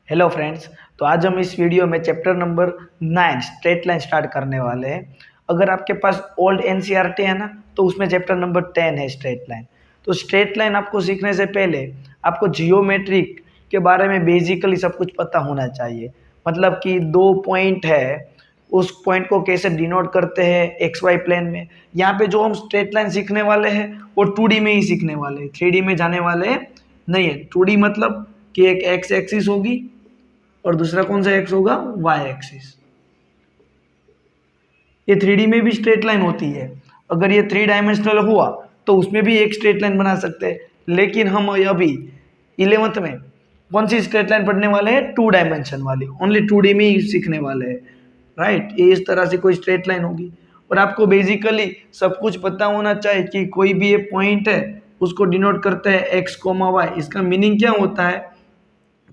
Hello friends. तो आज हम इस वीडियो में chapter number 9 straight line start करने वाले हैं। अगर आपके पास ओल्ड एनसीईआरटी है ना, तो उसमें चैप्टर नंबर 10 है स्ट्रेट लाइन। तो स्ट्रेट लाइन आपको सीखने से पहले आपको जियोमेट्रिक के बारे में बेसिकली सब कुछ पता होना चाहिए। मतलब कि दो पॉइंट है, उस पॉइंट को कैसे डिनोट करते हैं एक्स वाई प्लेन में। यहाँ पे जो हम स्ट्रेट लाइन सीखने वाले हैं वो 2D में ही सीखने वाले हैं, 3D में जाने वाले नहीं है। 2D मतलब कि एक एक्स एक्सिस होगी और दूसरा कौन सा एक्स होगा, वाई एक्सिस। ये 3D में भी स्ट्रेट लाइन होती है। अगर ये 3 डायमेंशनल हुआ तो उसमें भी एक स्ट्रेट लाइन बना सकते हैं, लेकिन हम अभी 11th में कौन सी स्ट्रेट लाइन पढ़ने वाले हैं, 2 डायमेंशन वाली। ओनली 2D में ही सीखने वाले हैं, राइट। ये इस तरह से कोई स्ट्रेट लाइन होगी और आपको बेसिकली सब कुछ पता होना चाहिए कि कोई भी ये पॉइंट है उसको डिनोट करते हैं एक्स कोमा वाई। इसका मीनिंग क्या होता है,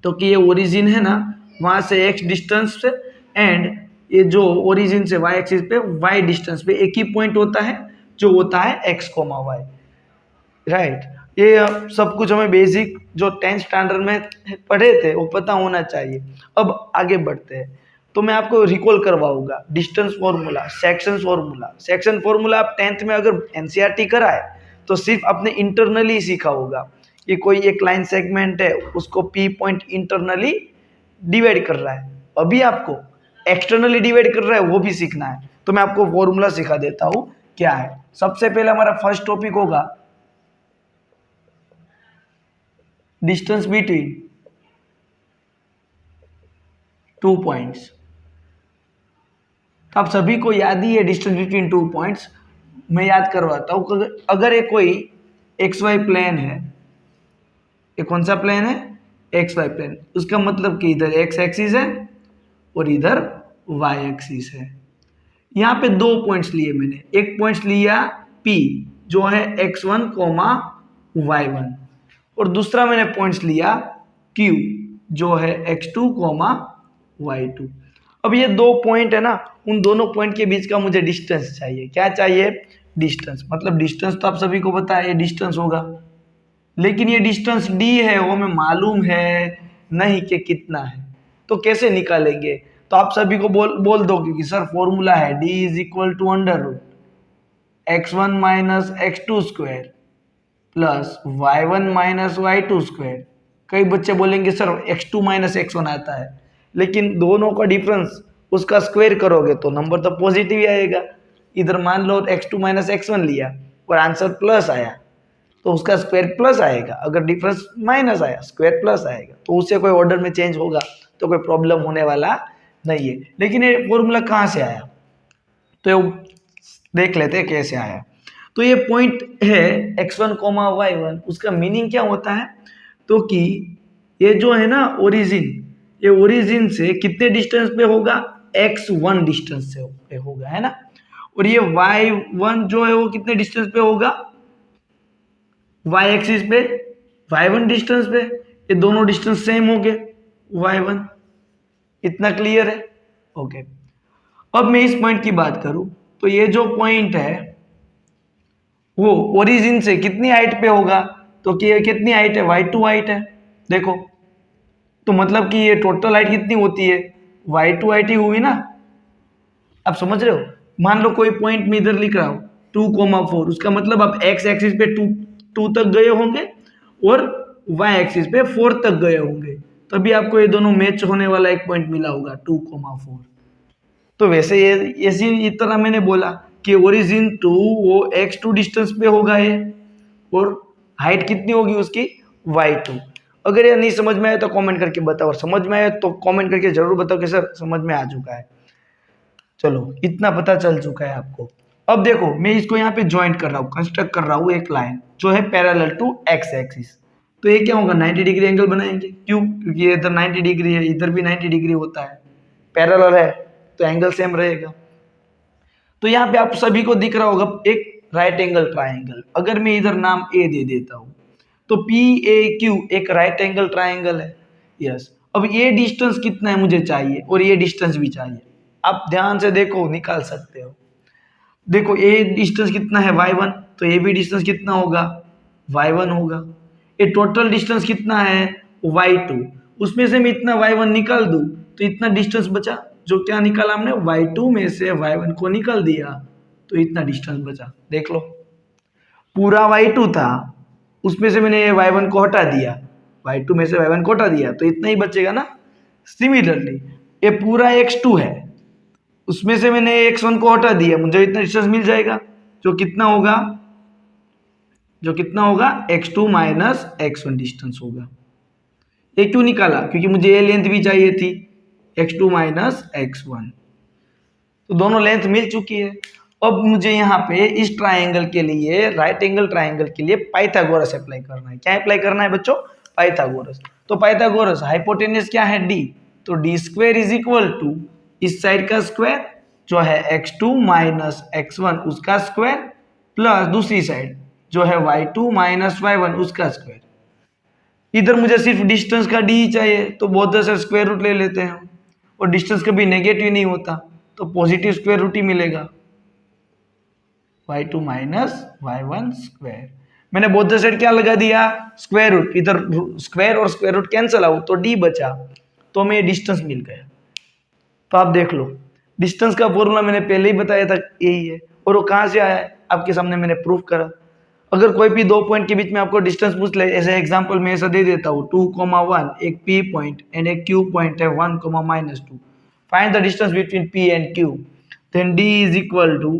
तो कि ये ओरिजिन है ना, वहां से एक्स डिस्टेंस पे, एंड ये जो ओरिजिन से वाई एक्सिस पे वाई डिस्टेंस पे एक ही पॉइंट होता है जो होता है एक्स कोमा वाई, राइट। ये सब कुछ हमें बेसिक जो 10th स्टैंडर्ड में पढ़े थे वो पता होना चाहिए। अब आगे बढ़ते हैं तो मैं आपको रिकॉल करवाऊंगा distance formula, section formula. Section formula आप 10th में अगर एनसीईआरटी कराए तो सिर्फ आपने इंटरनली सीखा होगा कि कोई एक लाइन सेगमेंट है उसको पी पॉइंट इंटरनली डिवाइड कर रहा है। अभी आपको एक्सटर्नली डिवाइड कर रहा है वो भी सीखना है। तो मैं आपको फॉर्मूला सिखा देता हूं क्या है। सबसे पहले हमारा फर्स्ट टॉपिक होगा डिस्टेंस बिटवीन 2 पॉइंट्स। तो आप सभी को याद ही है डिस्टेंस बिटवीन 2 पॉइंट्स। मैं याद करवाता हूं। अगर ये कोई एक्स वाई प्लेन है, ये कौन सा प्लेन है, एक्स वाई प्लेन, उसका मतलब कि इधर एक्स एक्सिस है और इधर वाई एक्सिस है। यहाँ पे 2 पॉइंट्स लिए मैंने। एक पॉइंट्स लिया P जो है x1 कोमा y1, और दूसरा मैंने पॉइंट्स लिया Q जो है x2 कोमा y2। अब ये 2 पॉइंट है ना, उन दोनों पॉइंट के बीच का मुझे डिस्टेंस चाहिए। क्या चाहिए, डिस्टेंस। मतलब डिस्टेंस तो आप सभी को पता है ये डिस्टेंस होगा, लेकिन ये डिस्टेंस d है वो हमें मालूम है नहीं कि कितना है। तो कैसे निकालेंगे, तो आप सभी को बोल दोगे कि सर फॉर्मूला है d is equal to under root x1 minus x2 square plus y1 minus y2 square. कई बच्चे बोलेंगे सर x2 माइनस x1 आता है, लेकिन दोनों का डिफरेंस उसका स्क्वायर करोगे तो नंबर तो पॉजिटिव ही आएगा। इधर मान लो x2 माइनस x1 लिया और आंसर प्लस आया तो उसका स्क्वायर प्लस आएगा। अगर डिफरेंस माइनस आया स्क्वायर प्लस आएगा। तो उससे कोई ऑर्डर में चेंज होगा तो कोई प्रॉब्लम होने वाला नहीं है। लेकिन ये फॉर्मूला कहाँ से आया, तो ये देख लेते हैं कैसे आया। तो ये पॉइंट है x1 कोमा y1, उसका मीनिंग क्या होता है, तो कि ये जो है ना ओरिजिन, ये ओरिजिन से कितने डिस्टेंस पे होगा, x1 डिस्टेंस से पे होगा, है ना। और ये y1 जो है वो कितने डिस्टेंस पे होगा, y एक्सिस पे y1 डिस्टेंस पे। ये दोनों डिस्टेंस सेम हो गए y1। इतना क्लियर है, ओके। अब मैं इस पॉइंट की बात करूं तो ये जो पॉइंट है वो ओरिजिन से कितनी हाइट पे होगा, तो कि ये कितनी हाइट है, y2 हाइट है। देखो तो मतलब कि ये टोटल हाइट कितनी होती है, y2 हाइट ही हुई ना। आप समझ रहे हो। मान लो कोई पॉइंट में इधर लिख रहा हूं 2,4, उसका मतलब आप x एक्सिस पे 2 तक गए होंगे और y एक्सिस पे 4 तक गए होंगे, तभी आपको ये दोनों मैच होने वाला एक पॉइंट मिला होगा 2,4। तो वैसे ये ऐसी इस तरह मैंने बोला कि ओरिजिन टू वो x2 डिस्टेंस पे होगा ये, और हाइट कितनी होगी उसकी, y2। अगर ये नहीं समझ में आया तो कमेंट करके बताओ, और समझ में आया तो कमेंट करके जरूर बताओ कि सर समझ में आ चुका है। चलो इतना पता चल चुका है आपको। अब देखो मैं इसको यहाँ पे ज्वाइंट कर रहा हूँ, कंस्ट्रक्ट कर रहा हूँ एक लाइन जो है पैरेलल टू एक्स एक्सिस। तो ये क्या होगा, 90 डिग्री एंगल बनाएंगे। क्यों, क्योंकि ये इधर 90 डिग्री है, इधर भी 90 डिग्री होता है, पैरेलल है तो एंगल सेम रहेगा। तो यहाँ पे आप सभी को दिख रहा होगा एक राइट एंगल ट्राइंगल। अगर मैं इधर नाम ए दे देता हूँ तो PAQ एक राइट एंगल ट्राइंगल है, यस। अब ये डिस्टेंस कितना है मुझे चाहिए और ये डिस्टेंस भी चाहिए। आप ध्यान से देखो, निकाल सकते हो। देखो ये डिस्टेंस कितना है y1, तो ये भी डिस्टेंस कितना होगा, y1 होगा। ये टोटल डिस्टेंस कितना है y2, उसमें से मैं इतना y1 निकाल दूं तो इतना डिस्टेंस बचा, जो क्या निकाला हमने, y2 में से y1 को निकाल दिया तो इतना डिस्टेंस बचा। देख लो, पूरा y2 था, उसमें से मैंने y1 को हटा दिया, y2 में से y1 को हटा दिया तो इतना ही बचेगा ना। सिमिलरली ये पूरा x2 है, उसमें से मैंने x1 को हटा दिया, मुझे इतना डिस्टेंस मिल जाएगा, जो कितना होगा, x2 माइनस x1 डिस्टेंस होगा। ये क्यों निकाला, क्योंकि मुझे ये लेंथ भी चाहिए थी, x2 माइनस x1, तो दोनों लेंथ मिल चुकी है। अब मुझे यहाँ पे इस ट्राइंगल के लिए, राइट एंगल ट्राइंगल के लिए पाइथागोरस अप्लाई करना है। क्या अप्लाई करना है बच्चों, पाइथागोरस। तो पाइथागोरस हाइपोटेनस क्या है, d, तो d square is equal to इस साइड का स्क्वायर जो है x2 माइनस x1 उसका स्क्वायर, प्लस दूसरी साइड जो है y2 माइनस y1 उसका स्क्वायर। इधर मुझे सिर्फ डिस्टेंस का d ही चाहिए, तो बोथ साइड स्क्वायर रूट ले लेते हैं, और डिस्टेंस कभी नेगेटिव नहीं होता तो पॉजिटिव स्क्वायर रूट ही मिलेगा, y2 माइनस y1 स्क्वायर। मैंने बोथ साइड क्या लगा दिया, स्क्वायर रूट, इधर स्क्वायर और स्क्वायर रूट कैंसिल आउट तो d बचा, तो हमें डिस्टेंस मिल गया। तो आप देख लो, डिस्टेंस का फॉर्मूला मैंने पहले ही बताया था, यही है, और वो कहाँ से आया है, आपके सामने मैंने प्रूफ करा। अगर कोई भी दो पॉइंट के बीच में आपको डिस्टेंस पूछ ले, ऐसे एग्जांपल में ऐसा दे देता हूँ 2,1 एक P पॉइंट एंड एक Q पॉइंट है 1,-2, find the distance between P and Q, then D is equal to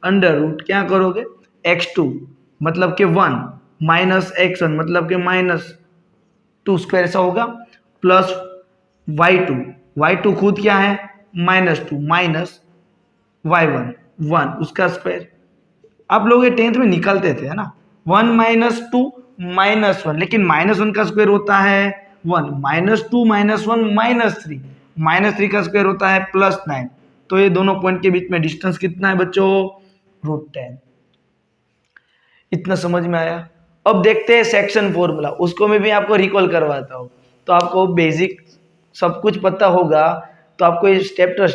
under root, क्या करोगे, x2 मतलब के 1 माइनस x1 मतलब के -2 स्क्वायर ऐसा होगा, प्लस y2 खुद क्या है -2 माइनस y1 1 उसका स्क्वायर। आप लोग ये 10th में निकालते थे है ना, 1 माइनस 2 माइनस 1, लेकिन -1 का स्क्वायर होता है 1, -2 माइनस 1 -3, -3 का स्क्वायर होता है +9, तो ये दोनों पॉइंट के बीच में डिस्टेंस कितना है बच्चों, √10। इतना समझ में आया। अब देखते हैं सेक्शन फॉर्मूला, उसको मैं भी आपको रिकॉल करवाता हूँ, तो आपको बेसिक सब कुछ पता होगा, तो आपको ये स्टेप टू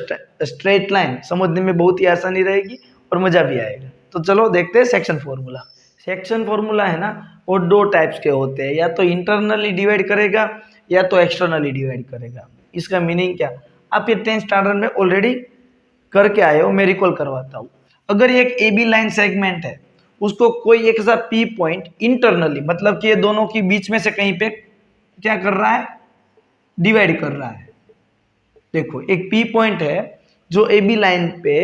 स्ट्रेट लाइन समझने में बहुत ही आसानी रहेगी और मजा भी आएगा। तो चलो देखते हैं सेक्शन फॉर्मूला। सेक्शन फॉर्मूला है ना, वो दो टाइप्स के होते हैं, या तो इंटरनली डिवाइड करेगा या तो एक्सटर्नली डिवाइड करेगा। इसका मीनिंग क्या, आप ये 10th स्टैंडर्ड में ऑलरेडी करके आए हो, मैं रिकॉल करवाता हूँ। अगर ये एक AB लाइन सेगमेंट है, उसको कोई एक ऐसा P पॉइंट इंटरनली, मतलब कि ये दोनों के बीच में से कहीं पे क्या कर रहा है, डिवाइड कर रहा है। देखो एक P पॉइंट है जो AB लाइन पे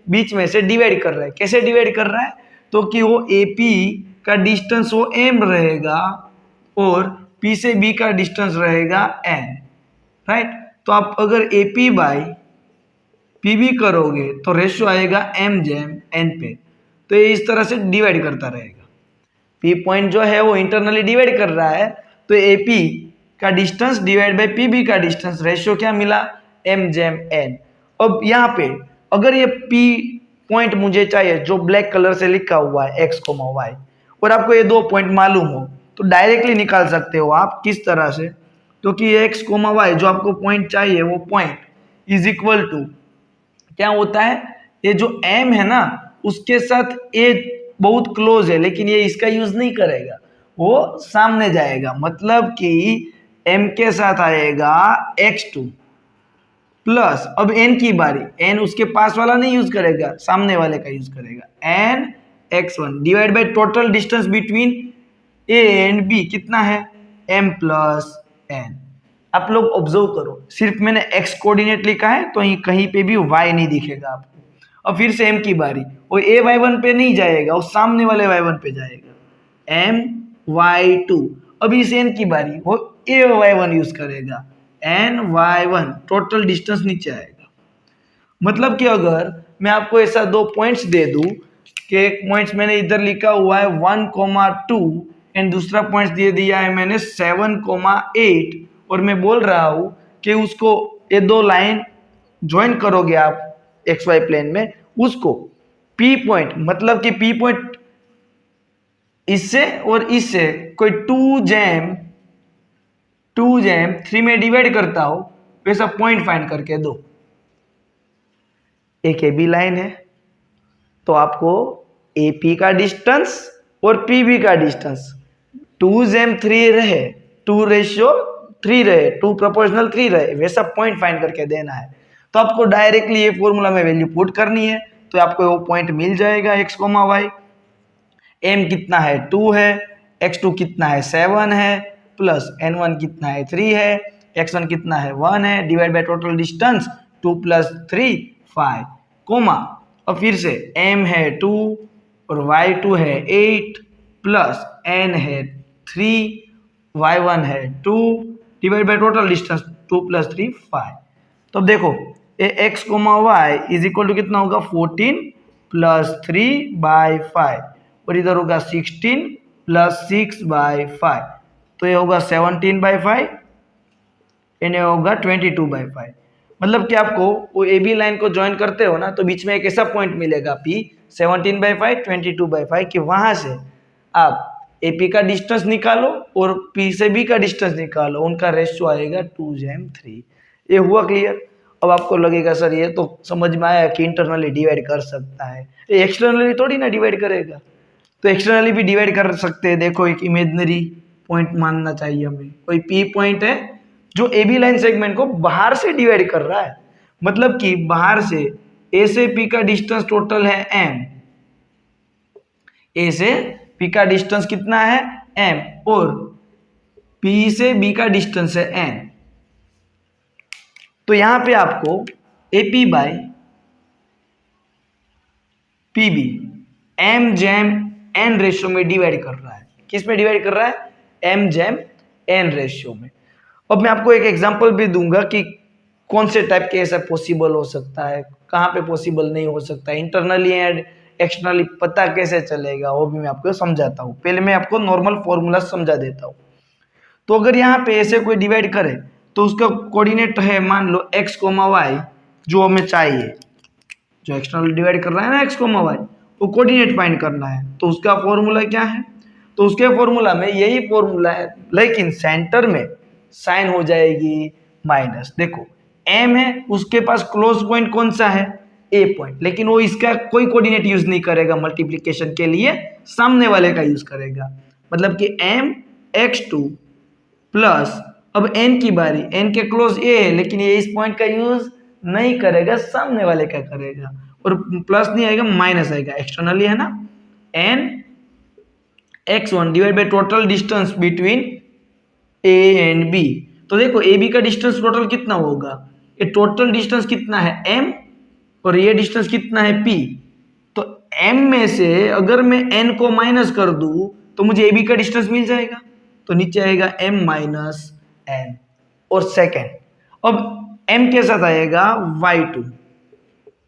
बीच में से डिवाइड कर रहा है। कैसे डिवाइड कर रहा है, तो कि वो AP का डिस्टेंस वो M रहेगा और P से B का डिस्टेंस रहेगा N, राइट। तो आप अगर AP बाई PB करोगे तो रेशियो आएगा M/N पे, तो ये इस तरह से डिवाइड करता रहेगा। P पॉइंट जो है वो इंटरनली डिवाइड कर रहा है, तो AP का डिस्टेंस डिवाइड बाई PB का डिस्टेंस, रेशियो क्या मिला, M/N। अब यहाँ पे अगर ये P पॉइंट मुझे चाहिए जो ब्लैक कलर से लिखा हुआ है x, y, और आपको ये दो पॉइंट मालूम हो तो डायरेक्टली निकाल सकते हो आप। किस तरह से, क्योंकि x, y जो आपको पॉइंट चाहिए वो पॉइंट इज इक्वल टू क्या होता है, ये जो M है ना उसके साथ ये बहुत क्लोज है, लेकिन ये इसका यूज नहीं करेगा, वो सामने जाएगा, मतलब कि M के साथ आएगा x2 प्लस, अब n की बारी, n उसके पास वाला नहीं यूज करेगा, सामने वाले का यूज करेगा, n x1 divide by total distance between a and b कितना है, m प्लस n। आप लोग ऑब्जर्व करो, सिर्फ मैंने x कोऑर्डिनेट लिखा है तो कहीं पे भी y नहीं दिखेगा आपको। अब फिर से m की बारी, वो a y1 पे नहीं जाएगा, वो सामने वाले y1 पे जाएगा, m y2। अब इस n की बारी, वो a y1 यूज करेगा, n y1, टोटल डिस्टेंस नीचे आएगा। मतलब कि अगर मैं आपको ऐसा दो पॉइंट्स दे दूं कि एक पॉइंट्स मैंने इधर लिखा हुआ है 1,2 एंड दूसरा पॉइंट्स दे दिया है मैंने 7,8, और मैं बोल रहा हूं कि उसको ये दो लाइन ज्वाइन करोगे आप XY प्लेन में, उसको P पॉइंट, मतलब कि P पॉइंट इससे और इससे कोई 2/3 में डिवाइड करता हो, वैसा पॉइंट फाइंड करके दो। एक AB लाइन है तो आपको AP का डिस्टेंस और PB का डिस्टेंस 2/3 रहे, 2:3 3 रहे, 2 प्रोपोर्शनल 3 रहे, वैसा पॉइंट फाइंड करके देना है। तो आपको डायरेक्टली ये फॉर्मूला में वैल्यू पुट करनी है, तो आपको वो पॉइंट मिल जाएगा x, y। m कितना है 2 है, x2 कितना है 7 है, प्लस n1 कितना है 3 है, x1 कितना है 1 है, divide by total distance 2 + 3 5, comma और फिर से m है 2 और y2 है 8 प्लस n है 3, y1 है 2, डिवाइड बाय टोटल डिस्टेंस 2 + 3 5। तो अब देखो ये x, y is equal to कितना होगा 14 + 3/5 और इधर होगा 16 + 6/5, तो ये होगा 17/5, इन्हें होगा 22/5। मतलब कि आपको वो ए बी लाइन को ज्वाइन करते हो ना, तो बीच में एक ऐसा पॉइंट मिलेगा P 17/5 22/5 कि वहां से आप AP का डिस्टेंस निकालो और P से B का डिस्टेंस निकालो, उनका रेशियो आएगा 2:3। ये हुआ क्लियर? अब आपको लगेगा सर ये तो समझ में आया कि इंटरनली डिवाइड कर सकता है, ये एक्सटर्नली थोड़ी ना डिवाइड करेगा। तो एक्सटर्नली भी डिवाइड कर सकते हैं। देखो एक इमेजिनरी पॉइंट मानना चाहिए हमें, कोई P पॉइंट है जो ए बी लाइन सेगमेंट को बाहर से डिवाइड कर रहा है, मतलब कि बाहर से ए से P का डिस्टेंस टोटल है m, ए से P का डिस्टेंस कितना है m और P से B का डिस्टेंस है n। तो यहां पे आपको AP by PB m/n ratio में डिवाइड कर रहा है। किस में डिवाइड कर रहा है? m/n रेशियो में। अब मैं आपको एक एग्जांपल भी दूंगा कि कौन से टाइप के ऐसा पॉसिबल हो सकता है, कहाँ पे पॉसिबल नहीं हो सकता, इंटरनली एंड एक्सटर्नली पता कैसे चलेगा, वो भी मैं आपको समझाता हूँ। पहले मैं आपको नॉर्मल फॉर्मूला समझा देता हूँ। तो अगर यहाँ पे ऐसे कोई डिवाइड करे तो उसका कोऑर्डिनेट है मान लो x, y जो हमें चाहिए, जो एक्सटर्नल डिवाइड कर रहा है ना x, y, वो कोऑर्डिनेट फाइंड करना है। तो उसका फॉर्मूला क्या है? तो उसके फॉर्मूला में यही फॉर्मूला है, लेकिन सेंटर में साइन हो जाएगी माइनस। देखो m है, उसके पास क्लोज पॉइंट कौन सा है? a पॉइंट, लेकिन वो इसका कोई कोऑर्डिनेट यूज नहीं करेगा मल्टीप्लिकेशन के लिए, सामने वाले का यूज करेगा। मतलब कि m x2 प्लस, अब n की बारी, n के क्लोज a है लेकिन ये इस पॉइंट का यूज नहीं करेगा, सामने वाले का करेगा, और प्लस नहीं आएगा माइनस आएगा, एक्सटर्नली है ना, n x1 divide by total distance between a and b। तो देखो ए बी का डिस्टेंस टोटल कितना होगा? ये टोटल डिस्टेंस कितना है m और ये डिस्टेंस कितना है p। तो m में से अगर मैं n को माइनस कर दूं तो मुझे ए बी का डिस्टेंस मिल जाएगा, तो नीचे आएगा m माइनस n। और सेकेंड, अब m के साथ आएगा y2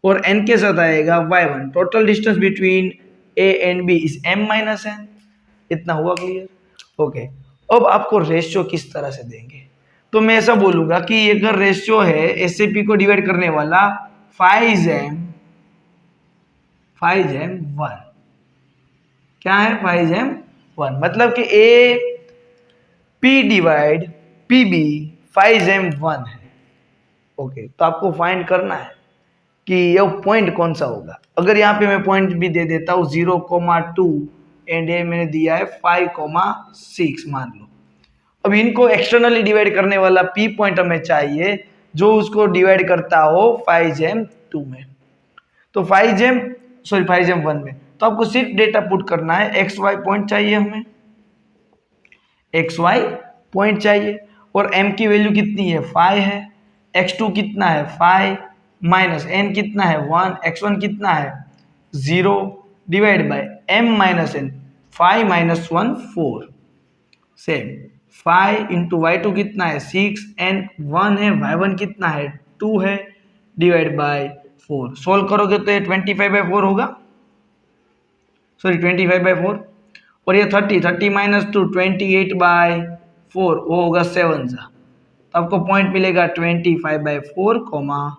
और n के साथ आएगा y1। Total distance between a and b is m minus n। इतना हुआ क्लियर? ओके। अब आपको रेशियो किस तरह से देंगे? तो मैं ऐसा बोलूंगा कि अगर रेशियो है एसएपी को डिवाइड करने वाला 5m 1, क्या है 5m1, मतलब कि A P divide PB 5m1 है। ओके, तो आपको फाइंड करना है कि यह पॉइंट कौन सा होगा। अगर यहाँ पे मैं पॉइंट भी दे देता हूँ 0,2 एंड ये मैंने दिया है 5,6 मान लो। अब इनको एक्सटर्नली डिवाइड करने वाला P पॉइंट हमें चाहिए जो उसको डिवाइड करता हो 5m2 में, तो 5m1 में। तो आपको सिर्फ डेटा पुट करना है, XY पॉइंट चाहिए हमें, XY पॉइंट चाहिए, और m की वैल्यू कितनी है 5 है, x2 कितना है 5 माइनस n कितना है 1, x1 कितना है 0 divide by m minus n, 5 minus 1 4, same 5 into y2 कितना है 6, n 1 है, y1 कितना है 2 है, डिवाइड बाय 4। सोल्व करोगे तो ये 25/4 होगा, सॉरी 25/4, और ये 30 माइनस 2 28/4, वो होगा 7 सा, तो आपको पॉइंट मिलेगा 25/4,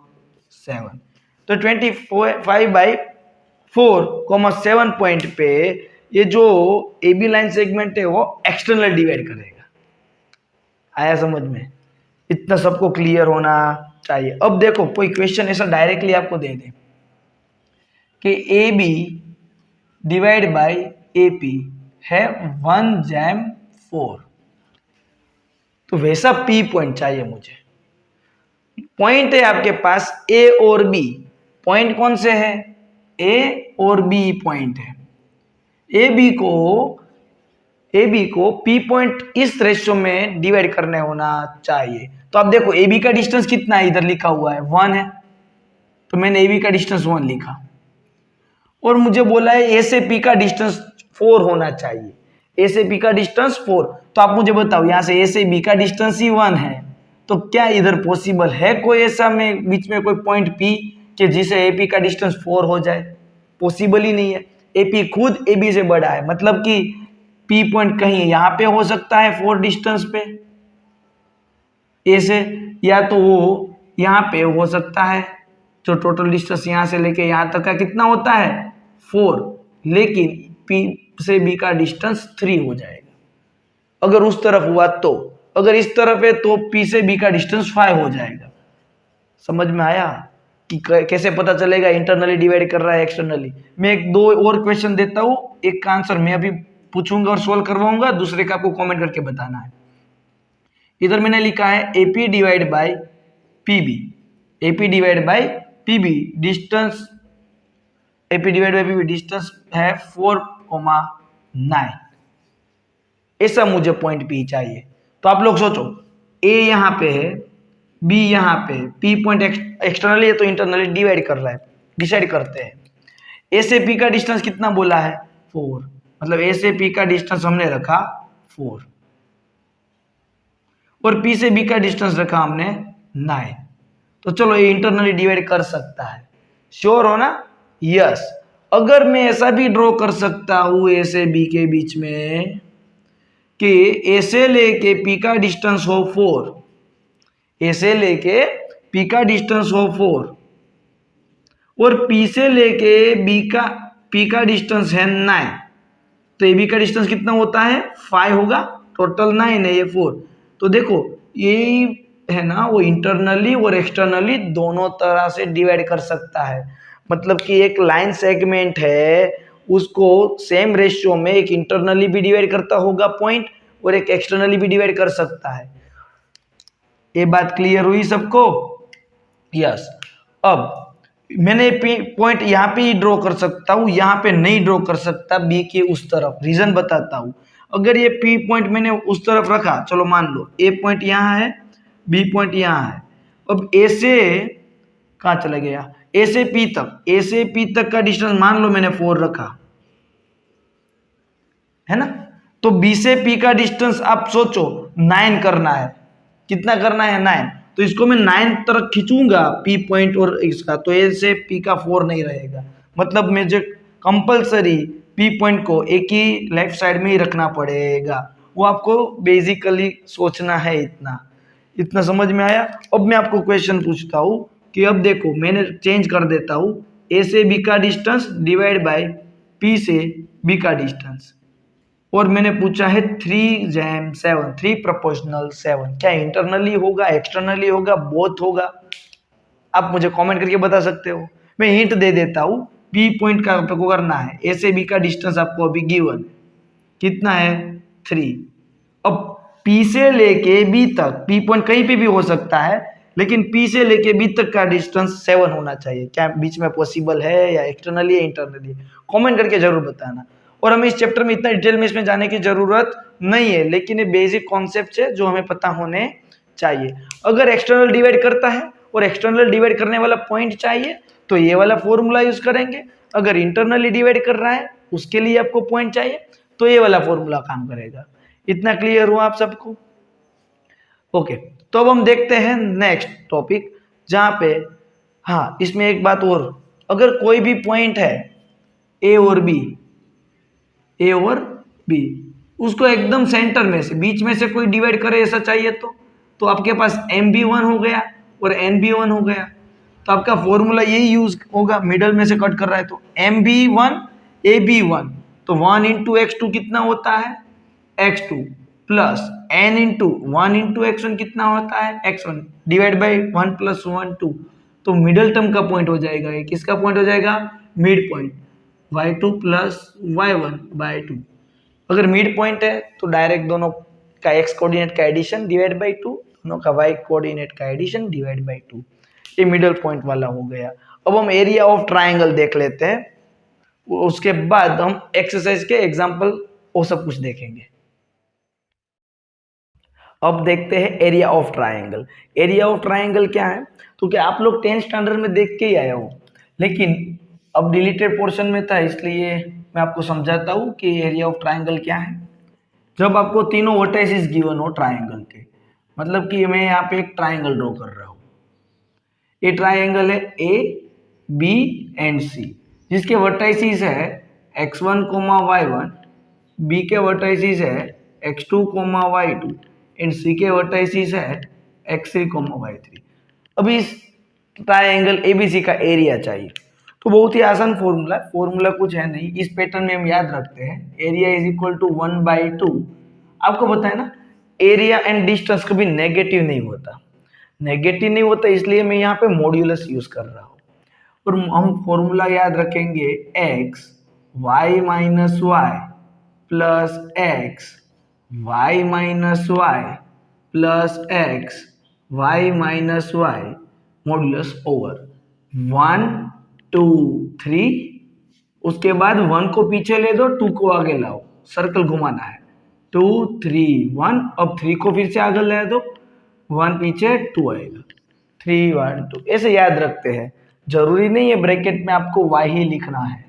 7। तो 25/4, 7 पॉइंट पे ये जो ए बी लाइन सेगमेंट है वो एक्सटर्नल डिवाइड करेगा। आया समझ में? इतना सबको क्लियर होना चाहिए। अब देखो कोई क्वेश्चन ऐसा डायरेक्टली आपको दे दे कि A B divide by A P है 1/4, तो वैसा पी पॉइंट चाहिए मुझे। पॉइंट है आपके पास ए और बी, पॉइंट कौन से है, ए और बी पॉइंट है। ए बी को पी पॉइंट इस रेशियो में डिवाइड करने होना चाहिए। तो आप देखो ए बी का डिस्टेंस कितना है, इधर लिखा हुआ है 1 है, तो मैंने ए बी का डिस्टेंस 1 लिखा। और मुझे बोला है ए से पी का डिस्टेंस 4 होना चाहिए, ए से बी का डिस्टेंस 4। तो आप मुझे बताओ यहां से ए से बी का डिस्टेंस ही 1 है, तो क्या इधर पॉसिबल है कोई ऐसा में बीच में कोई पॉइंट पी कि जिसे ए पी का डिस्टेंस 4 हो जाए? पॉसिबल ही नहीं है। ए पी खुद ए बी से बड़ा है, मतलब कि पी पॉइंट कहीं यहां पे हो सकता है 4 डिस्टेंस पे ए से, या तो वो यहां पे हो सकता है, जो टोटल डिस्टेंस यहां से लेके यहां तक का कितना होता है 4, लेकिन पी से बी का डिस्टेंस 3 हो जाएगा अगर उस तरफ हुआ तो। अगर इस तरफ है तो पी से बी का डिस्टेंस 5 हो जाएगा। समझ में आया कि कैसे पता चलेगा इंटरनली डिवाइड कर रहा है एक्सटर्नली? मैं एक दो और क्वेश्चन देता हूं, एक का आंसर मैं अभी पूछूंगा और सोल्व करवाऊंगा, दूसरे का आपको कमेंट करके बताना है। इधर मैंने लिखा है AP divide by PB, AP divide by PB distance, AP divide by PB distance है 4,9। ऐसा मुझे पॉइंट पी चाहिए। तो आप लोग सोचो, ए यहां पे है, बी यहां पे, पी पॉइंट एक्सटर्नली है तो इंटरनली डिवाइड कर रहा है। डिसाइड करते हैं ए से पी का डिस्टेंस कितना बोला है 4, मतलब ए से पी का डिस्टेंस हमने रखा 4 और पी से बी का डिस्टेंस रखा हमने 9। तो चलो ये इंटरनली डिवाइड कर सकता है, श्योर हो ना? यस। अगर मैं ऐसा भी ड्रॉ कर सकता हूं ए से बी के बीच में कि ए से लेके पी का डिस्टेंस हो 4, ए से लेके पी का डिस्टेंस हो 4 और पी से लेके पी का डिस्टेंस है 9, तो ए बी का डिस्टेंस कितना होता है 5 होगा, टोटल 9 है, ये 4। तो देखो ये है ना, वो इंटरनली और एक्सटर्नली दोनों तरह से डिवाइड कर सकता है। मतलब कि एक लाइन सेगमेंट है, उसको सेम रेशियो में एक इंटरनली भी डिवाइड करता होगा पॉइंट और एक एक्सटर्नली भी डिवाइड कर सकता है। ये बात क्लियर हुई सबको? यस। अब मैंने पॉइंट यहाँ पे ही ड्रॉ कर सकता हूँ, यहाँ पे नहीं ड्रॉ कर सकता बी के उस तरफ। रीजन बताता हूँ। अगर ये पी पॉइंट मैंने उस तरफ रखा, चलो मान लो ए पॉइंट यहाँ है, बी पॉइंट यहाँ है। अब ए से कहाँ चला गया, ए से पी तक, ए से पी तक का डिस्टेंस मान लो मैंने 4 रखा है ना, तो बी से पी का डिस्टेंस आप सोचो 9 करना है। कितना करना है 9, तो इसको मैं 9 तरफ खींचूंगा पी पॉइंट और इसका, तो ए से पी का 4 नहीं रहेगा। मतलब मुझे कंपलसरी पी पॉइंट को एक ही लेफ्ट साइड में ही रखना पड़ेगा। वो आपको बेसिकली सोचना है। इतना समझ में आया? अब मैं आपको क्वेश्चन पूछता हूँ कि अब देखो मैंने चेंज कर देता हूँ, ए से बी का डिस्टेंस डिवाइड बाय पी से बी का डिस्टेंस, और मैंने पूछा है 3 प्रोपोर्शनल 7। क्या इंटरनली होगा, एक्सटर्नली होगा, बोथ होगा? आप मुझे कमेंट करके बता सकते हो। मैं हिंट दे देता हूँ, पी पॉइंट का आपको करना है, ए से बी का डिस्टेंस आपको अभी गिवन कितना है 3। अब पी से लेके बी तक, पी पॉइंट कहीं पे भी हो सकता है, लेकिन पी से लेके बी तक का डिस्टेंस 7 होना चाहिए। क्या बीच में पॉसिबल है या एक्सटर्नली या इंटरनली? कमेंट करके जरूर बताना। और हमें इस चैप्टर में इतना डिटेल में इसमें जाने की जरूरत नहीं है, लेकिन ये बेसिक कॉन्सेप्ट है जो हमें पता होने चाहिए। अगर एक्सटर्नल डिवाइड करता है और एक्सटर्नल डिवाइड करने वाला पॉइंट चाहिए तो ये वाला फॉर्मूला यूज करेंगे। अगर इंटरनली डिवाइड कर रहा है उसके लिए आपको पॉइंट चाहिए तो ये वाला फॉर्मूला काम करेगा। इतना क्लियर हुआ आप सबको? ओके, तो अब हम देखते हैं नेक्स्ट टॉपिक, जहां पे हाँ इसमें एक बात और, अगर कोई भी पॉइंट है ए और बी, उसको एकदम सेंटर में से, बीच में से कोई डिवाइड करे ऐसा चाहिए तो आपके पास MB1 हो गया और NB1 हो गया। तो आपका फॉर्मूला यही यूज होगा, मिडल में से कट कर रहा है तो MB1 AB1, तो 1 × x2 कितना होता है x2 प्लस n × 1 × x1 कितना होता है x1 डिवाइड बाई 1 + 1 2। तो मिडल टर्म का पॉइंट हो जाएगा, ये किसका पॉइंट हो जाएगा? Mid point, y2 + y1/2। अगर मिड पॉइंट है तो डायरेक्ट दोनों का x कोऑर्डिनेट का एडिशन डिवाइड बाई 2, दोनों का y कोऑर्डिनेट का एडिशन डिवाइड बाई 2, ये मिडल पॉइंट वाला हो गया। अब हम एरिया ऑफ ट्राइंगल देख लेते हैं, उसके बाद हम एक्सरसाइज के एग्जांपल वो सब कुछ देखेंगे। अब देखते हैं area of triangle. Area of triangle क्या है, तो क्या आप लोग 10th स्टैंडर्ड में देख के ही आए हो, लेकिन अब डिलीटेड पोर्शन में था, इसलिए मैं आपको समझाता हूँ कि एरिया ऑफ ट्राइंगल क्या है। जब आपको तीनों वर्टाइसिस गिवन हो ट्राइंगल के, मतलब कि मैं यहाँ पे एक ट्राइंगल ड्रॉ कर रहा हूँ, ये ट्राइंगल है ए बी एंड सी, जिसके वर्टाइसिस है x1, y1, बी के वर्टाइसिस है x2, y2 एंड सी के वर्टाइसिस है x3, y3। अब इस ट्राइंगल एबीसी का एरिया चाहिए, तो बहुत ही आसान फॉर्मूला कुछ है नहीं, इस पैटर्न में हम याद रखते हैं, एरिया इज इक्वल टू 1/2। आपको पता है ना, एरिया एंड डिस्टेंस कभी नेगेटिव नहीं होता, इसलिए मैं यहाँ पे मॉड्यूलस यूज कर रहा हूँ। और हम फॉर्मूला याद रखेंगे x y minus y plus x y minus y plus x y minus y modulus over 1 2 3, उसके बाद 1 को पीछे ले दो, 2 को आगे लाओ, सर्कल घुमाना है, 2 3 1, अब 3 को फिर से आगे ले दो, 1 पीछे 2 आएगा, 3 1 2, ऐसे याद रखते हैं। जरूरी नहीं है ब्रैकेट में आपको y ही लिखना है,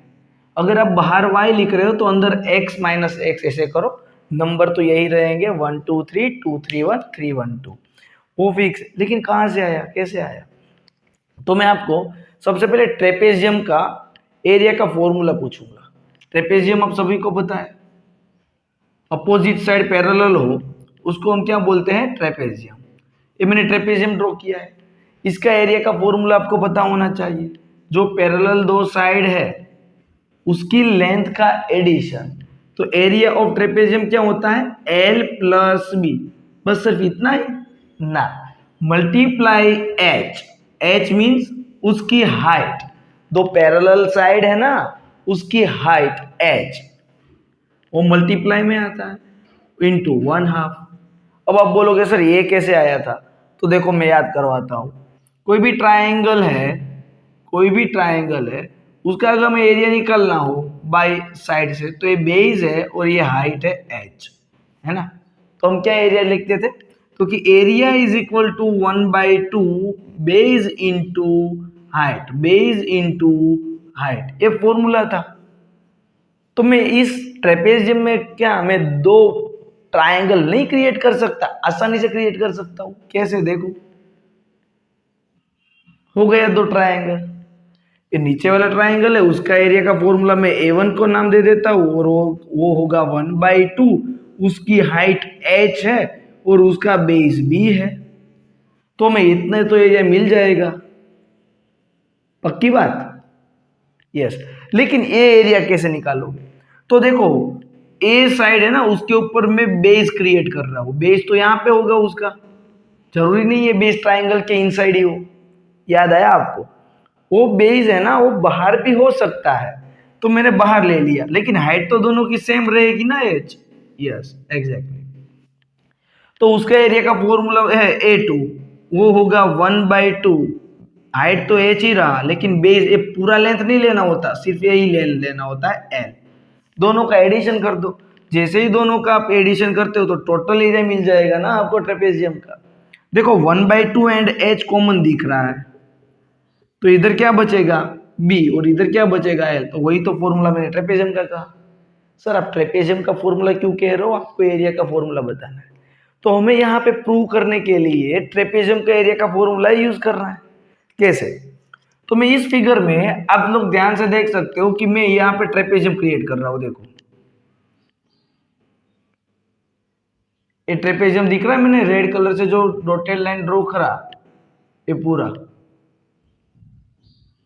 अगर आप बाहर y लिख रहे हो तो अंदर x माइनस x ऐसे करो, नंबर तो यही रहेंगे 1 2 3 2 3 1 3 1 2, वो फिक्स। लेकिन कहाँ से आया, कैसे आया, तो मैं आपको सबसे पहले ट्रेपेजियम का एरिया का फॉर्मूला पूछूंगा। ट्रेपेजियम आप सभी को पता है, अपोजिट साइड पैरेलल हो उसको हम क्या बोलते हैं, ट्रेपेजियम। ये मैंने ट्रेपेजियम ड्रॉ किया है, इसका एरिया का फॉर्मूला आपको पता होना चाहिए, जो पैरेलल दो साइड है उसकी लेंथ का एडिशन। तो एरिया ऑफ ट्रेपेजियम क्या होता है, L प्लस बी, बस सिर्फ इतना ही ना, मल्टीप्लाई H मीन्स उसकी हाइट, दो पैरेलल साइड है ना उसकी हाइट H, वो मल्टीप्लाई में आता है इंटू 1/2। अब आप बोलोगे सर ये कैसे आया था, तो देखो मैं याद करवाता हूँ। कोई भी ट्राइंगल है उसका अगर हमें एरिया निकालना हो बाय साइड से, तो ये बेस है और ये हाइट है h, है ना, तो हम क्या एरिया लिखते थे, क्योंकि area is equal to 1/2 base into height, ये फॉर्मूला था। तो मैं इस ट्रेपेजियम में क्या मैं दो ट्राइंगल नहीं क्रिएट कर सकता, आसानी से क्रिएट कर सकता हूं। कैसे, देखो हो गया दो ट्राइंगल, ये नीचे वाला ट्राइंगल है उसका एरिया का फॉर्मूला मैं A1 को नाम दे देता हूँ और वो होगा 1/2, उसकी हाइट h है और उसका बेस b है, तो मैं इतने तो एरिया मिल जाएगा, पक्की बात, यस। लेकिन ये एरिया कैसे निकालोगे, तो देखो ए साइड है ना उसके ऊपर मैं बेस क्रिएट कर रहा हूँ, बेस तो यहाँ पे होगा उसका, जरूरी नहीं है बेस ट्राइंगल के इनसाइड ही हो, याद आया आपको, वो बेस है ना वो बाहर भी हो सकता है, तो मैंने बाहर ले लिया, लेकिन हाइट तो दोनों की सेम रहेगी ना h, यस एग्जैक्टली। तो उसका एरिया का फॉर्मूला है A2, वो होगा 1/2, हाइट तो h ही रहा, लेकिन बेस ये पूरा लेंथ नहीं लेना होता, सिर्फ यही लेना होता है l, दोनों का एडिशन कर दो, जैसे ही दोनों का आप एडिशन करते हो तो टोटल एरिया मिल जाएगा ना आपको ट्रेपेजियम का। देखो 1/2 एंड h कॉमन दिख रहा है, तो इधर क्या बचेगा b और इधर क्या बचेगा l, तो वही तो फॉर्मूला मैंने ट्रेपेजियम का कहा। सर आप ट्रेपेजियम का फॉर्मूला क्यों कह रहे हो, आपको एरिया का फॉर्मूला बताना है, तो हमें यहाँ पे प्रूव करने के लिए ट्रेपेजियम का एरिया का फॉर्मूला यूज करना है। कैसे, तो मैं इस फिगर में आप लोग ध्यान से देख सकते हो कि मैं यहाँ पे ट्रेपेजियम क्रिएट कर रहा हूँ, देखो ये ट्रेपेजियम दिख रहा है, मैंने रेड कलर से जो डॉटेड लाइन ड्रॉ करा ये पूरा,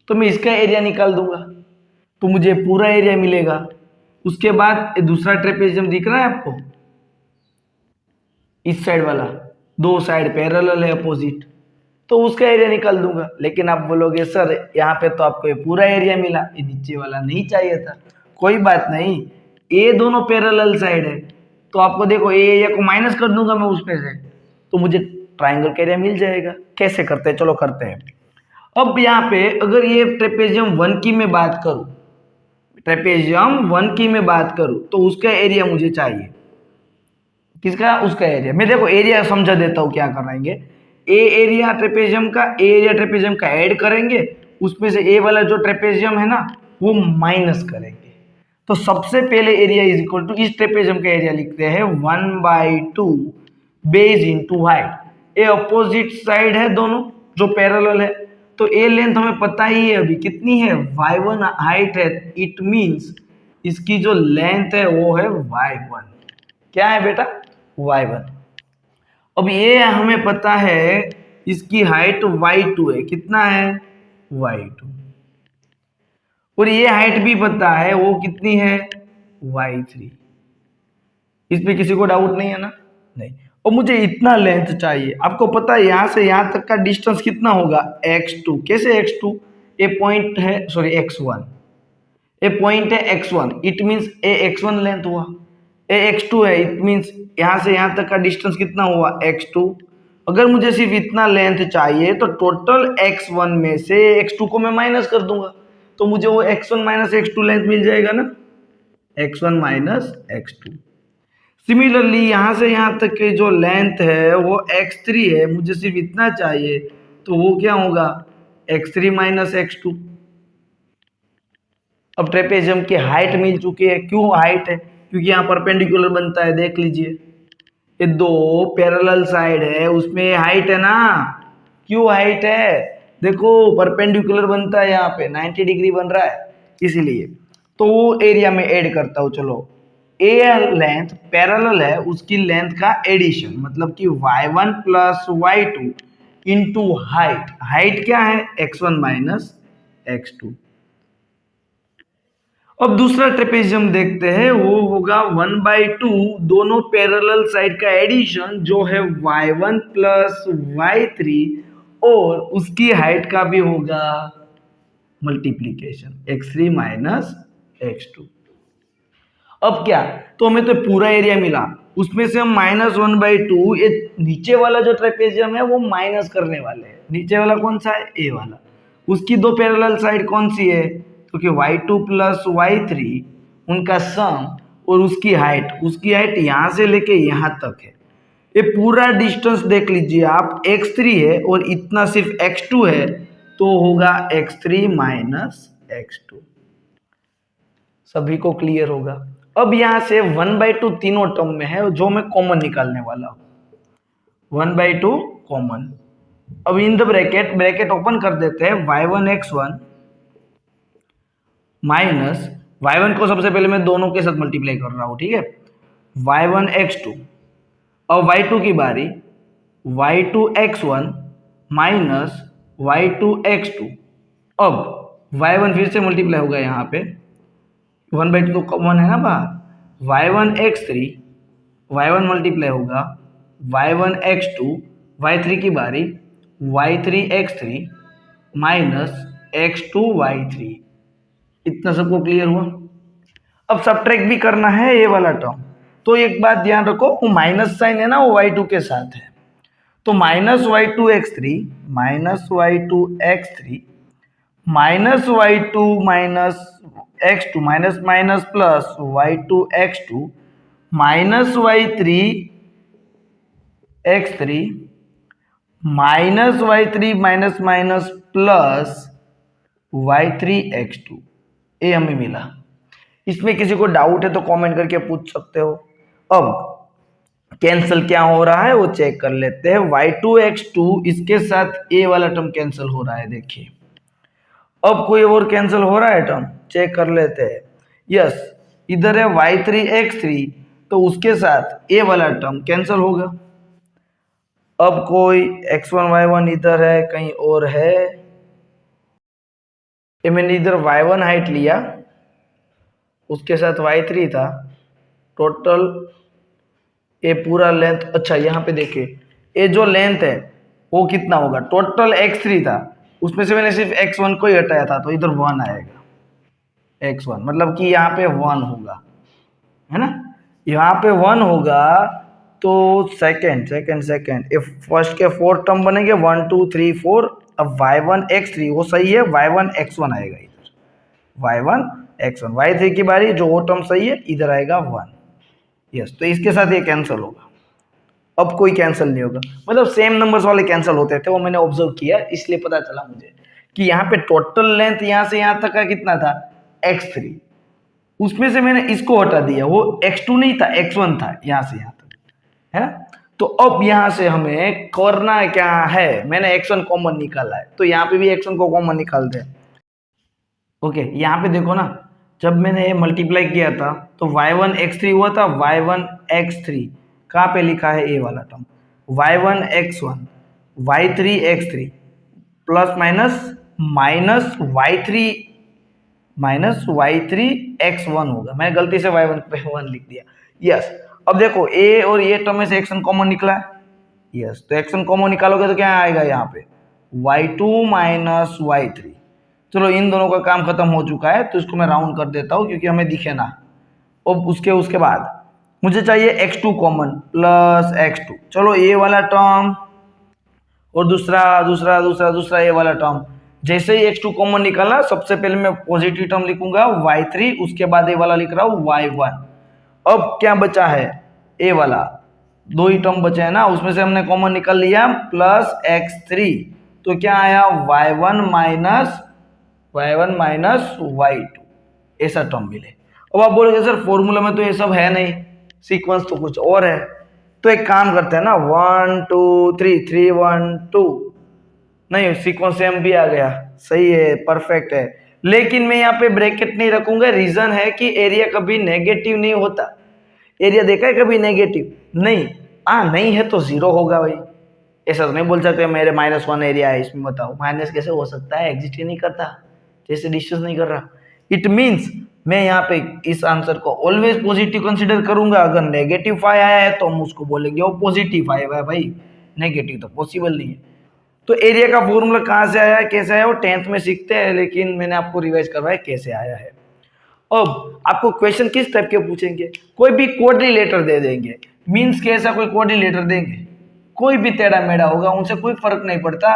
तो मैं इसका एरिया निकाल दूंगा तो मुझे पूरा एरिया मिलेगा। उसके बाद दूसरा ट्रेपेजियम दिख रहा है आपको, इस साइड वाला, दो साइड पैरेलल है अपोजिट, तो उसका एरिया निकाल दूंगा। लेकिन आप बोलोगे सर यहाँ पे तो आपको ये पूरा एरिया मिला, ये नीचे वाला नहीं चाहिए था, कोई बात नहीं, ये दोनों पैरेलल साइड है, तो आपको देखो ए एरिया को माइनस कर दूंगा मैं उसमें से, तो मुझे ट्राइंगल का एरिया मिल जाएगा। कैसे करते हैं, चलो करते हैं। अब यहाँ पे अगर ये ट्रेपेजियम 1 की मैं बात करूं, ट्रेपेजियम 1 की मैं बात करूं, तो उसका एरिया मुझे चाहिए। किसका? उसका एरिया। मैं देखो एरिया समझा देता हूँ क्या कराएंगे। ए एरिया ट्रेपेजियम का ऐड करेंगे, उसमें से ए वाला जो ट्रेपेजियम है ना वो माइनस करेंगे। तो सबसे पहले एरिया इज इक्वल टू, इस ट्रेपेजियम का एरिया लिखते हैं 1/2 बेस इंटू हाइट। ए अपोजिट साइड है दोनों जो पैरेलल है, तो ए लेंथ हमें पता ही है अभी कितनी है, y1 हाइट है, इट मींस इसकी जो लेंथ है वो है y1। क्या है बेटा? y1। अब ये हमें पता है इसकी हाइट y2 है, कितना है? y2। और ये हाइट भी पता है वो कितनी है, y3। इस पे किसी को डाउट नहीं है ना? नहीं। और मुझे इतना लेंथ चाहिए। आपको पता है यहां से यहां तक का डिस्टेंस कितना होगा, x2। कैसे x2? ए पॉइंट है, सॉरी x1, ए पॉइंट है x1, it means A x1 length हुआ। ए x2 है, इट मींस यहां से यहां तक का डिस्टेंस कितना हुआ, x2। अगर मुझे सिर्फ इतना लेंथ चाहिए तो टोटल x1 में से x2 को मैं माइनस कर दूंगा, तो मुझे वो x1 माइनस x2 लेंथ मिल जाएगा ना, x1 माइनस x2। सिमिलरली यहां से यहां तक की जो लेंथ है वो x3 है, मुझे सिर्फ इतना चाहिए, तो वो क्या होगा, x3 माइनस x2। अब ट्रेपेजियम की हाइट मिल चुकी है। क्यों हाइट है? क्योंकि यहाँ परपेंडिकुलर बनता है, देख लीजिए ये दो पैरेलल साइड है, उसमें हाइट है ना। क्यों हाइट है? देखो परपेंडिकुलर बनता है, यहाँ पे 90 डिग्री बन रहा है, इसीलिए। तो वो एरिया में ऐड करता हूँ। चलो ए लेंथ पैरेलल है, उसकी लेंथ का एडिशन, मतलब कि y1 plus y2 into height. Height क्या है, x1 माइनस x2। अब दूसरा ट्रेपेजियम देखते हैं, वो होगा 1/2 दोनों पैरेलल साइड का एडिशन, जो है y1 प्लस y3, और उसकी हाइट का भी होगा मल्टीप्लीकेशन, x3 माइनस x2। अब क्या, तो हमें तो पूरा एरिया मिला, उसमें से हम -1/2 ये नीचे वाला जो ट्रेपेजियम है वो माइनस करने वाले हैं। नीचे वाला कौन सा है, ए वाला। उसकी दो पैरेलल साइड कौन सी है, क्योंकि y2 प्लस y3 उनका सम, और उसकी हाइट यहां से लेके यहां तक है। ये पूरा डिस्टेंस देख लीजिए आप, x3 है और इतना सिर्फ x2 है, तो होगा x3 माइनस x2। सभी को क्लियर होगा। अब यहां से 1/2 तीनों टर्म में है, जो मैं कॉमन निकालने वाला हूं, 1/2 कॉमन। अब इन द ब्रैकेट ओपन कर देते हैं, y1x1 माइनस y1 को सबसे पहले मैं दोनों के साथ मल्टीप्लाई कर रहा हूं, ठीक है, y1x2। और y2 की बारी, y2x1 माइनस y2x2। अब y1 फिर से मल्टीप्लाई होगा, यहाँ पे 1/2 तो कॉमन है ना बाहर, y1x3, y1 मल्टीप्लाई होगा y1x2, y3 की बारी y3x3 माइनस x2y3। इतना सबको क्लियर हुआ? अब सब्ट्रैक्ट भी करना है ये वाला टर्म, तो एक बात ध्यान रखो, वो माइनस साइन है ना वो y2 के साथ है, तो -y2x3 minus y2x3 minus y2 minus x2 minus minus plus y2x2 minus y3 x3 minus y3 minus minus plus y3 x2। ये हमें मिला। इसमें किसी को डाउट है तो कमेंट करके पूछ सकते हो। अब कैंसिल क्या हो रहा है वो चेक कर लेते हैं। y2x2 इसके साथ ए वाला टर्म कैंसिल हो रहा है, देखिए। अब कोई और कैंसिल हो रहा है टर्म, चेक कर लेते हैं। यस, इधर है y3x3, तो उसके साथ ए वाला टर्म कैंसिल होगा। अब कोई x1 y1 इधर है, कहीं और है, ये मैंने इधर y1 हाइट लिया, उसके साथ y3 था, टोटल ये पूरा लेंथ। अच्छा यहाँ पे देखिए, ये जो लेंथ है वो कितना होगा, टोटल x3 था, उसमें से मैंने सिर्फ x1 को ही हटाया था, तो इधर 1 आएगा, x1 मतलब कि यहाँ पे 1 होगा, है ना। यहाँ पे 1 होगा तो सेकेंड इफ फर्स्ट के 4 टर्म बनेंगे 1 2 3 4। अब y1 x3 वो सही है, y1 x1 आएगा इधर, y1 x1 y3 की बारी, जो वो टर्म सही है इधर आएगा 1। यस, तो इसके साथ ये कैंसिल होगा, अब कोई कैंसिल नहीं होगा। मतलब सेम नंबर्स वाले कैंसिल होते थे, वो मैंने ऑब्जर्व किया, इसलिए पता चला मुझे कि यहाँ पे टोटल लेंथ यहाँ से यहाँ तक का कितना था x3, उसमें से मैंने इसको हटा दिया, वो x2 नहीं था x1 था यहाँ से यहाँ तक, है ना। तो अब यहाँ से हमें करना क्या है, मैंने x1 कॉमन निकाला है तो यहाँ पे भी x1 को कॉमन निकाल दें। ओके, यहाँ पे देखो ना, जब मैंने ये मल्टीप्लाई किया था तो y1 x3 हुआ था, y1 x3 कहाँ पे लिखा है, ए वाला term, y1 x1 y3 x3 plus minus y3 x1 होगा, मैं गलती से y1 पे 1 लिख दिया। यस, अब देखो a और ये टर्म में से x1 कॉमन निकला है। यस, तो x1 कॉमन निकालोगे तो क्या आएगा यहाँ पे y2 माइनस y3। चलो इन दोनों का काम खत्म हो चुका है तो इसको मैं राउंड कर देता हूँ क्योंकि हमें दिखे ना। अब उसके बाद मुझे चाहिए x2 कॉमन प्लस x2। चलो ये वाला टर्म और दूसरा ये वाला टर्म, जैसे ही x2 कॉमन निकाला सबसे पहले मैं पॉजिटिव टर्म लिखूंगा y3, उसके बाद ये वाला लिख रहा हूँ y1। अब क्या बचा है, ए वाला, दो ही टर्म बचे हैं ना, उसमें से हमने कॉमन निकाल लिया प्लस x3, तो क्या आया y1 माइनस y2, ऐसा टर्म मिले। अब आप बोलोगे सर फॉर्मूला में तो ये सब है नहीं, सीक्वेंस तो कुछ और है, तो एक काम करते हैं ना 1 2 3 3 1 2, नहीं सीक्वेंस सेम भी आ गया, सही है, परफेक्ट है। लेकिन मैं यहाँ पे ब्रैकेट नहीं रखूंगा, रीजन है कि एरिया कभी नेगेटिव नहीं होता। एरिया देखा है कभी नेगेटिव नहीं, नहीं है तो 0 होगा भाई। ऐसा तो नहीं बोल सकते मेरे -1 एरिया है, इसमें बताओ माइनस कैसे हो सकता है, एग्जिस्ट ही नहीं करता, जैसे डिस्कस नहीं कर रहा। इट मीन्स मैं यहाँ पे इस आंसर को ऑलवेज पॉजिटिव कंसीडर करूंगा। अगर नेगेटिव 5 आया है तो हम उसको बोलेंगे वो पॉजिटिव 5 है भाई, नेगेटिव तो पॉसिबल नहीं है। तो एरिया का फॉर्मूला कहाँ से आया है, कैसे आया, वो 10th में सीखते हैं, लेकिन मैंने आपको रिवाइज करवाया कैसे आया है। अब आपको क्वेश्चन किस टाइप के पूछेंगे, कोई भी क्वाड्रिलेटर दे देंगे, मीन्स के ऐसा कोई क्वाड्रिलेटर देंगे, कोई भी टेढ़ा मेढ़ा होगा, उनसे कोई फर्क नहीं पड़ता,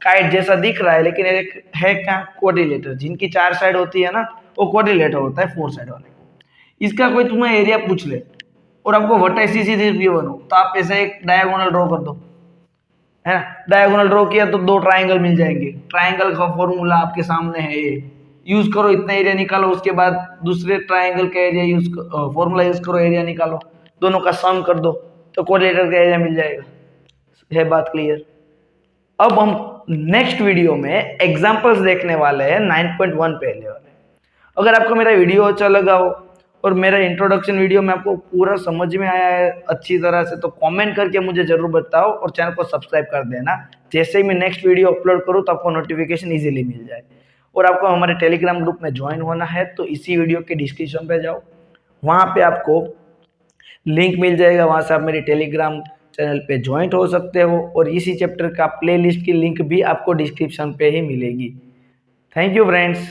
काइट जैसा दिख रहा है लेकिन एक है क्या क्वाड्रिलेटर, जिनकी 4 साइड होती है ना वो क्वाड्रिलेटर होता है 4 साइड वाले को। इसका कोई तुम्हें एरिया पूछ ले और आपको वर्टेक्स सीधे गिवन हो तो आप ऐसे एक डायगोनल ड्रॉ कर दो, है ना। डायगोनल ड्रॉ किया तो 2 ट्राइंगल मिल जाएंगे, ट्राइंगल का फॉर्मूला आपके सामने है, ये यूज करो, इतना एरिया निकालो, उसके बाद दूसरे ट्राइंगल का एरिया फॉर्मूला यूज करो, एरिया निकालो, दोनों का सम कर दो तो क्वाड्रिलेटर का एरिया मिल जाएगा। है बात क्लियर। अब हम नेक्स्ट वीडियो में एग्जांपल्स देखने वाले हैं 9.1 पहले वाले। अगर आपको मेरा वीडियो अच्छा लगा हो और मेरा इंट्रोडक्शन वीडियो में आपको पूरा समझ में आया है अच्छी तरह से, तो कमेंट करके मुझे जरूर बताओ और चैनल को सब्सक्राइब कर देना, जैसे ही मैं नेक्स्ट वीडियो अपलोड करूँ तो आपको नोटिफिकेशन इजीली मिल जाए। और आपको हमारे टेलीग्राम ग्रुप में ज्वाइन होना है तो इसी वीडियो के डिस्क्रिप्शन पे जाओ, वहाँ पे आपको लिंक मिल जाएगा, वहाँ से आप मेरी टेलीग्राम चैनल पे ज्वाइन हो सकते हो, और इसी चैप्टर का प्लेलिस्ट की लिंक भी आपको डिस्क्रिप्शन पे ही मिलेगी। Thank you friends.